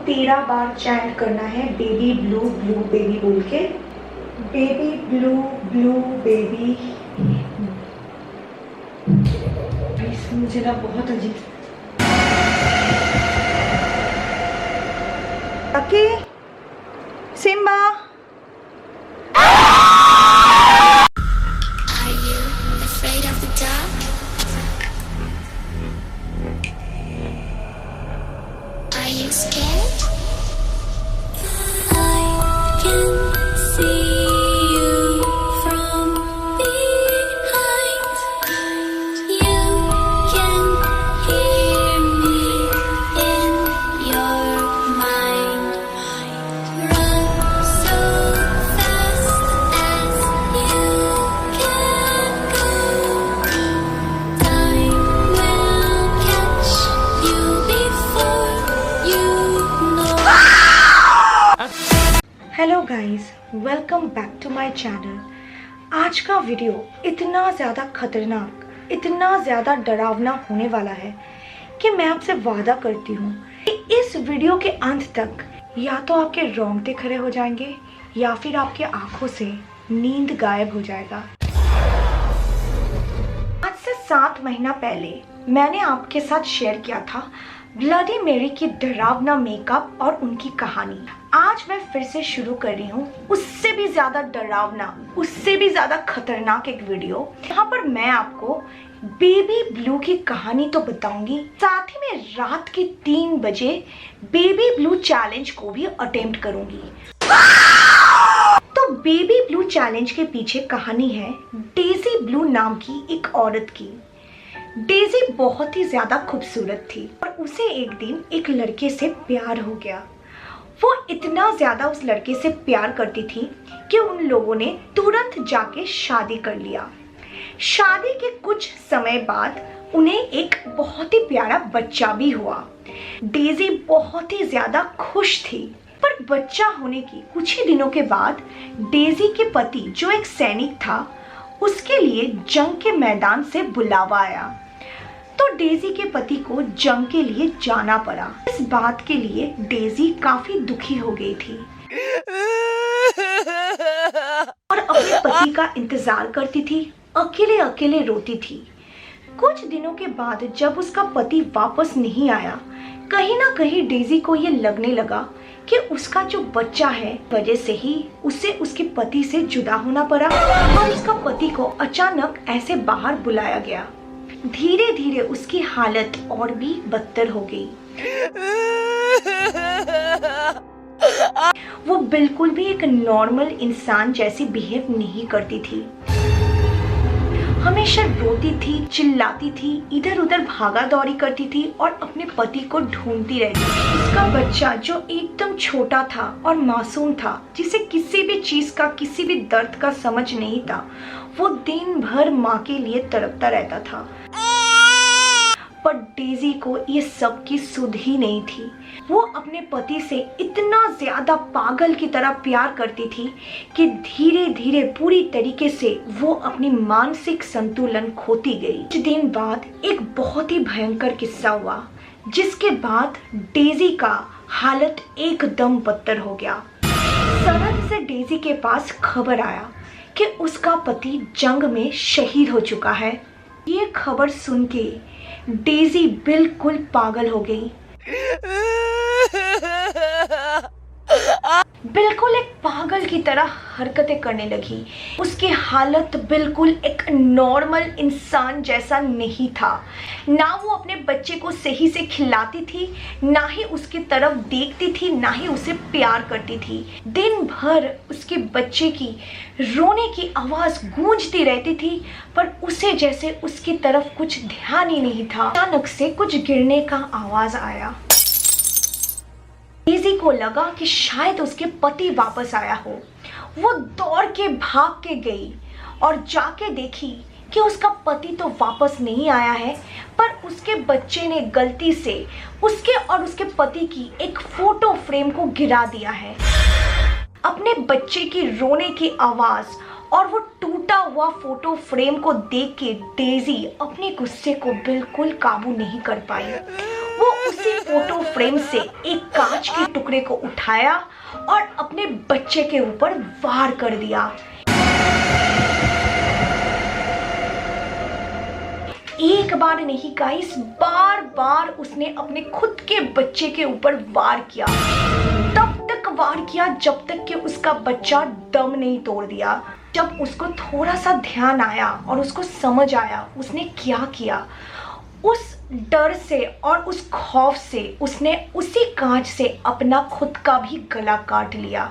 13 बार chant करना है baby blue blue baby बोल के। Baby blue blue baby. मुझे ना बहुत अजीब। Okay Simba. Hello guys, welcome back to my channel. आज का वीडियो इतना ज़्यादा खतरनाक, इतना ज़्यादा डरावना होने वाला है कि मैं आपसे वादा करती हूँ कि इस वीडियो के अंत तक या तो आपके रोंगटे खड़े हो जाएंगे या फिर आपकी आंखों से नींद गायब हो जाएगा। आज से 7 महीना पहले मैंने आपके साथ शेयर किया था ब्लडी मेरी की डरावना मेकअप और उनकी कहानी। आज मैं फिर से शुरू कर रही हूँ उससे भी ज्यादा डरावना, उससे भी ज्यादा खतरनाक एक वीडियो। यहाँ पर मैं आपको बेबी ब्लू की कहानी तो बताऊंगी, साथ ही में रात के 3 बजे बेबी ब्लू चैलेंज को भी अटेम्प्ट करूंगी। तो बेबी ब्लू चैलेंज के पीछे कहानी है डेजी ब्लू नाम की एक औरत की। डेजी बहुत ही ज्यादा खूबसूरत थी और उसे एक दिन एक लड़के से प्यार हो गया। वो इतना ज्यादा उस लड़के से प्यार करती थी कि उन लोगों ने तुरंत जाके शादी कर लिया। शादी के कुछ समय बाद उन्हें एक बहुत ही प्यारा बच्चा भी हुआ। डेजी बहुत ही ज्यादा खुश थी, पर बच्चा होने की कुछ ही दिनों के बाद डेजी के पति जो एक सैनिक था, उसके लिए जंग के मैदान से बुलावा आया। तो डेजी के पति को जंग के लिए जाना पड़ा। इस बात के लिए डेजी काफी दुखी हो गई थी और अपने पति का इंतजार करती थी, अकेले अकेले रोती थी। कुछ दिनों के बाद जब उसका पति वापस नहीं आया, कहीं ना कहीं डेजी को ये लगने लगा कि उसका जो बच्चा है वजह से ही उसे उसके पति से जुदा होना पड़ा और उसका पति को अचानक ऐसे बाहर बुलाया गया। धीरे धीरे उसकी हालत और भी बदतर हो गई। वो बिल्कुल भी एक नॉर्मल इंसान जैसी बिहेव नहीं करती थी। हमेशा रोती थी, चिल्लाती थी, इधर उधर भागा दौड़ी करती थी और अपने पति को ढूंढती रहती थी। उसका बच्चा जो एकदम छोटा था और मासूम था, जिसे किसी भी चीज का, किसी भी दर्द का समझ नहीं था, वो दिन भर माँ के लिए तड़पता रहता था। पर डेजी को ये सब की सुध ही नहीं थी। वो अपने पति से इतना ज्यादा पागल की तरह प्यार करती थी कि धीरे धीरे पूरी तरीके से वो अपनी मानसिक संतुलन खोती गई। कुछ दिन बाद एक बहुत ही भयंकर किस्सा हुआ, जिसके बाद डेजी का हालत एकदम बदतर हो गया। सरहद से डेजी के पास खबर आया कि उसका पति जंग में शहीद हो चुका है। ये खबर सुन के डेजी बिल्कुल पागल हो गई। बिल्कुल एक पागल की तरह हरकतें करने लगी। उसकी हालत बिल्कुल एक नॉर्मल इंसान जैसा नहीं था। ना वो अपने बच्चे को सही से खिलाती थी, ना ही उसकी तरफ देखती थी, ना ही उसे प्यार करती थी। दिन भर उसके बच्चे की रोने की आवाज गूंजती रहती थी, पर उसे जैसे उसकी तरफ कुछ ध्यान ही नहीं था। अचानक से कुछ गिरने का आवाज आया। डेजी को लगा कि शायद उसके पति वापस आया हो। वो दौड़ के भाग के गई और जाके देखी कि उसका पति तो वापस नहीं आया है, पर उसके बच्चे ने गलती से उसके और उसके पति की एक फोटो फ्रेम को गिरा दिया है। अपने बच्चे की रोने की आवाज और वो टूटा हुआ फोटो फ्रेम को देख के डेजी अपने गुस्से को बिल्कुल काबू नहीं कर पाई। वो उसी फोटो फ्रेम से एक कांच के टुकड़े को उठाया और अपने बच्चे के ऊपर वार कर दिया। एक बार नहीं गाइस, बार बार उसने अपने खुद के बच्चे के ऊपर वार किया। तब तक वार किया जब तक कि उसका बच्चा दम नहीं तोड़ दिया। जब उसको थोड़ा सा ध्यान आया और उसको समझ आया उसने क्या किया, उस डर से और उस खौफ से उसने उसी कांच से अपना खुद का भी गला काट लिया।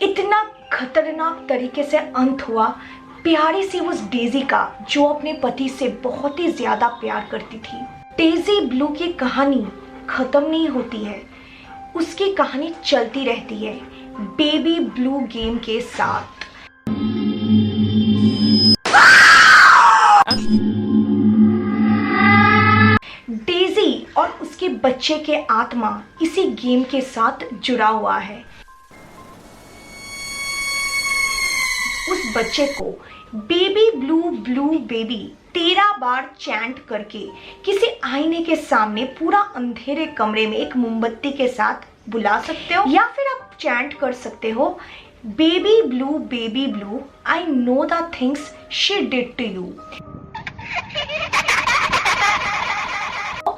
इतना खतरनाक तरीके से अंत हुआ प्यारी सी उस डेजी का, जो अपने पति से बहुत ही ज्यादा प्यार करती थी। डेजी ब्लू की कहानी खत्म नहीं होती है, उसकी कहानी चलती रहती है बेबी ब्लू गेम के साथ। डेजी और उसके बच्चे के आत्मा इसी गेम के साथ जुड़ा हुआ है। उस बच्चे को बेबी ब्लू ब्लू बेबी 13 बार चैंट करके किसी आईने के सामने पूरा अंधेरे कमरे में एक मोमबत्ती के साथ बुला सकते हो, या फिर आप चैंट कर सकते हो baby blue I know the things she did to you.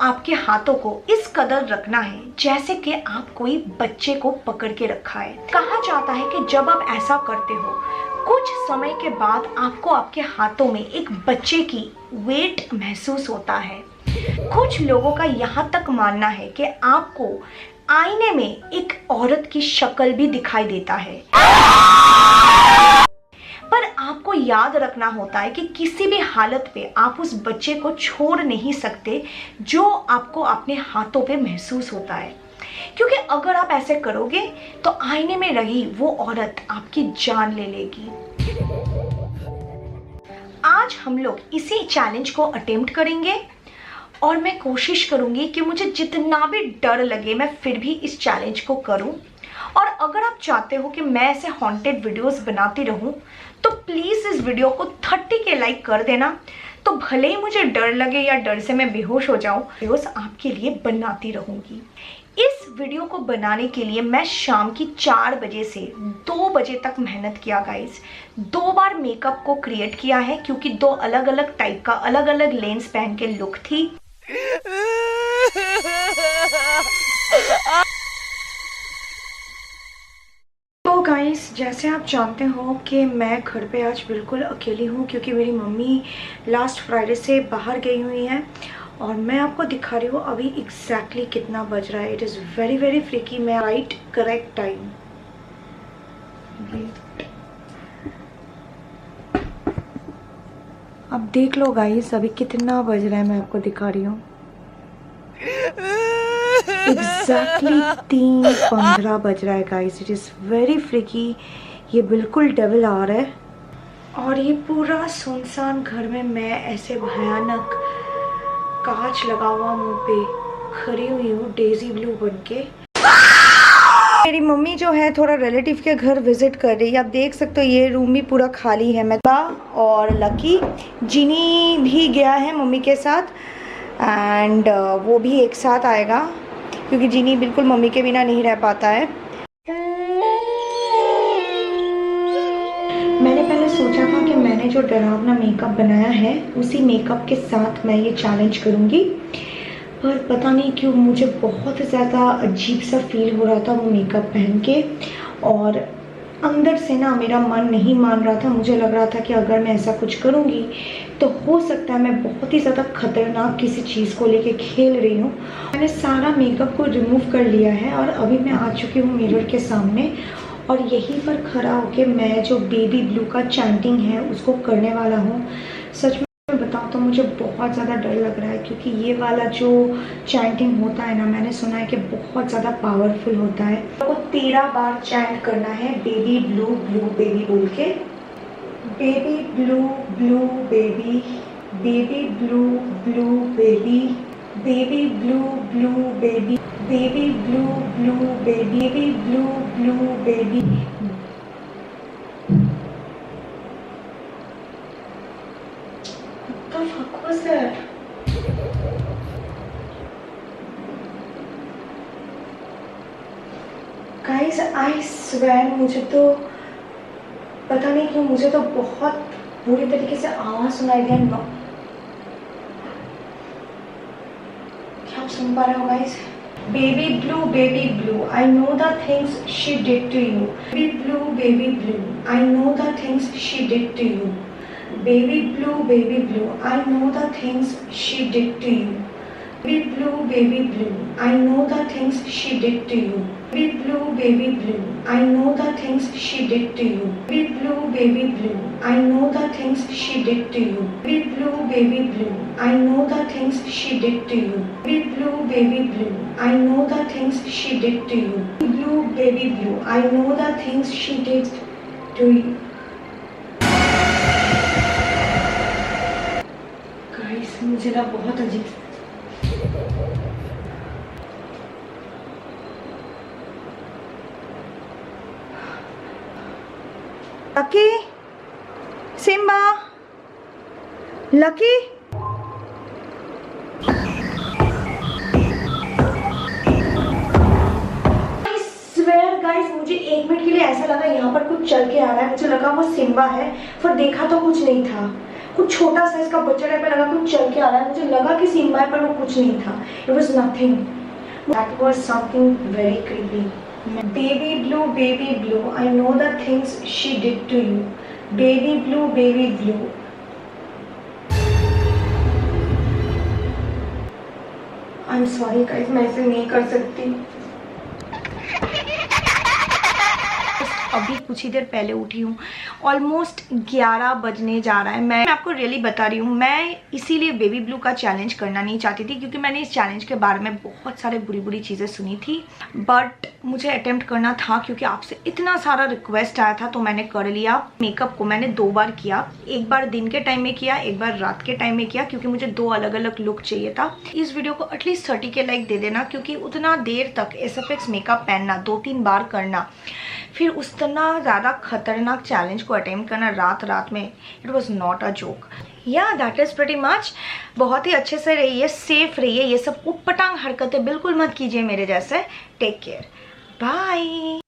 आपके हाथों को इस कदर रखना है जैसे कि आप कोई बच्चे को पकड़ के रखा है। कहा जाता है कि जब आप ऐसा करते हो कुछ समय के बाद आपको आपके हाथों में एक बच्चे की वेट महसूस होता है। कुछ लोगों का यहाँ तक मानना है कि आपको आईने में एक औरत की शक्ल भी दिखाई देता है, पर आपको याद रखना होता है कि किसी भी हालत पे आप उस बच्चे को छोड़ नहीं सकते जो आपको अपने हाथों पे महसूस होता है, क्योंकि अगर आप ऐसे करोगे तो आईने में रही वो औरत आपकी जान ले लेगी। आज हम लोग इसी चैलेंज को अटेम्प्ट करेंगे और मैं कोशिश करूंगी कि मुझे जितना भी डर लगे मैं फिर भी इस चैलेंज को करूं। और अगर आप चाहते हो कि मैं ऐसे हॉन्टेड वीडियोस बनाती रहूं तो प्लीज इस वीडियो को 30 के लाइक कर देना। तो भले ही मुझे डर लगे या डर से मैं बेहोश हो जाऊं, वीडियोस आपके लिए बनाती रहूंगी। इस वीडियो को बनाने के लिए मैं शाम की 4 बजे से 2 बजे तक मेहनत किया गाइस। 2 बार मेकअप को क्रिएट किया है क्योंकि 2 अलग अलग टाइप का अलग अलग लेंस पहन के लुक थी। तो गाइस, जैसे आप जानते हो कि मैं घर पे आज बिल्कुल अकेली हूँ क्योंकि मेरी मम्मी लास्ट फ्राइडे से बाहर गई हुई हैं और मैं आपको दिखा रही हूँ अभी एग्जैक्टली कितना बज रहा है। It is very very freaky. मैं राइट करेक्ट टाइम, अब देख लो गाइस अभी कितना बज रहा है, मैं आपको दिखा रही हूँ एग्जैक्टली 3:15 बज रहा है guys. It is very freaky. ये बिल्कुल डबल आ रहा है और ये पूरा सुनसान घर में मैं ऐसे भयानक कांच लगा हुआ मुंह पे खड़ी हुई हूँ डेजी ब्लू बन के। मेरी मम्मी जो है थोड़ा रिलेटिव के घर विजिट कर रही है। आप देख सकते हो ये रूम भी पूरा खाली है। मैं और लकी, जिनी भी गया है मम्मी के साथ एंड वो भी एक साथ आएगा क्योंकि जिनी बिल्कुल मम्मी के बिना नहीं रह पाता है। मैंने पहले सोचा था कि मैंने जो डरावना मेकअप बनाया है उसी मेकअप के साथ मैं ये चैलेंज करूँगी, पर पता नहीं क्यों मुझे बहुत ज़्यादा अजीब सा फील हो रहा था वो मेकअप पहन के और अंदर से ना मेरा मन नहीं मान रहा था। मुझे लग रहा था कि अगर मैं ऐसा कुछ करूँगी तो हो सकता है मैं बहुत ही ज़्यादा खतरनाक किसी चीज़ को लेके खेल रही हूँ। मैंने सारा मेकअप को रिमूव कर लिया है और अभी मैं आ चुकी हूँ मिरर के सामने और यहीं पर खड़ा होके मैं जो बेबी ब्लू का चैंटिंग है उसको करने वाला हूँ। सच में बताऊँ तो मुझे बहुत ज़्यादा डर लग रहा है क्योंकि ये वाला जो चैंटिंग होता है ना, मैंने सुना है कि बहुत ज़्यादा पावरफुल होता है। आपको 13 बार चैंट करना है बेबी ब्लू बेबी बोल के। Baby blue baby, baby blue baby, baby blue baby, baby blue baby, baby blue baby. What the fuck was that? Guys I swear मुझे तो पता नहीं क्यों मुझे तो बहुत बुरी तरीके से आवाज सुनाई दिया। क्या आप सुन पा रहे हो guys? Baby blue, I know the things she did to you. Baby blue, I know the things she did to you. Baby blue, I know the things she did to you. Baby blue, I know the things she did to you. Baby blue, I know the things she did to you. Baby blue, I know the things she did to you. Baby blue, I know the things she did to you. Baby blue, I know the things she did to you. Baby blue, I know the things she did to you. Guys मुझे ना बहुत अजीब lucky, Simba, lucky, guys मुझे 1 minute के लिए ऐसा लगा यहाँ पर कुछ चल के आ रहा है। मुझे लगा वो सिम्बा है, पर देखा तो कुछ नहीं था। कुछ छोटा साइज का बच्चा टाइप लगा कुछ चल के आ रहा है। मुझे लगा कि सिम्बा है, पर वो कुछ नहीं था। It was nothing, that was something very creepy. Baby blue, I know the things she did to you. Baby blue. I'm sorry guys, मैं ऐसे नहीं कर सकती। अभी कुछ ही देर पहले उठी हूँ, ऑलमोस्ट 11 बजने जा रहा है। मैं आपको रियली बता रही हूँ, मैं इसीलिए बेबी ब्लू का चैलेंज करना नहीं चाहती थी, क्योंकि मैंने इस चैलेंज के बारे में बहुत सारे बुरी चीज़ें सुनी थी। बट मुझे अटेम्प्ट करना था, क्योंकि आपसे इतना सारा रिक्वेस्ट आया था, तो मैंने कर लिया। मेकअप को मैंने 2 बार किया, एक बार दिन के टाइम में किया, एक बार रात के टाइम में किया, क्योंकि मुझे 2 अलग अलग लुक चाहिए था। इस वीडियो को एटलीस्ट 30 के लाइक दे देना, क्योंकि उतना देर तक SFX मेकअप पहनना, 2-3 बार करना, फिर उतना ज़्यादा खतरनाक चैलेंज को अटेम्प्ट करना रात में, it was not a joke. या दैट इज़ प्रीटी मच। बहुत ही अच्छे से रहिए, सेफ रहिए, ये सब उटपटांग हरकतें बिल्कुल मत कीजिए मेरे जैसे। Take care, bye.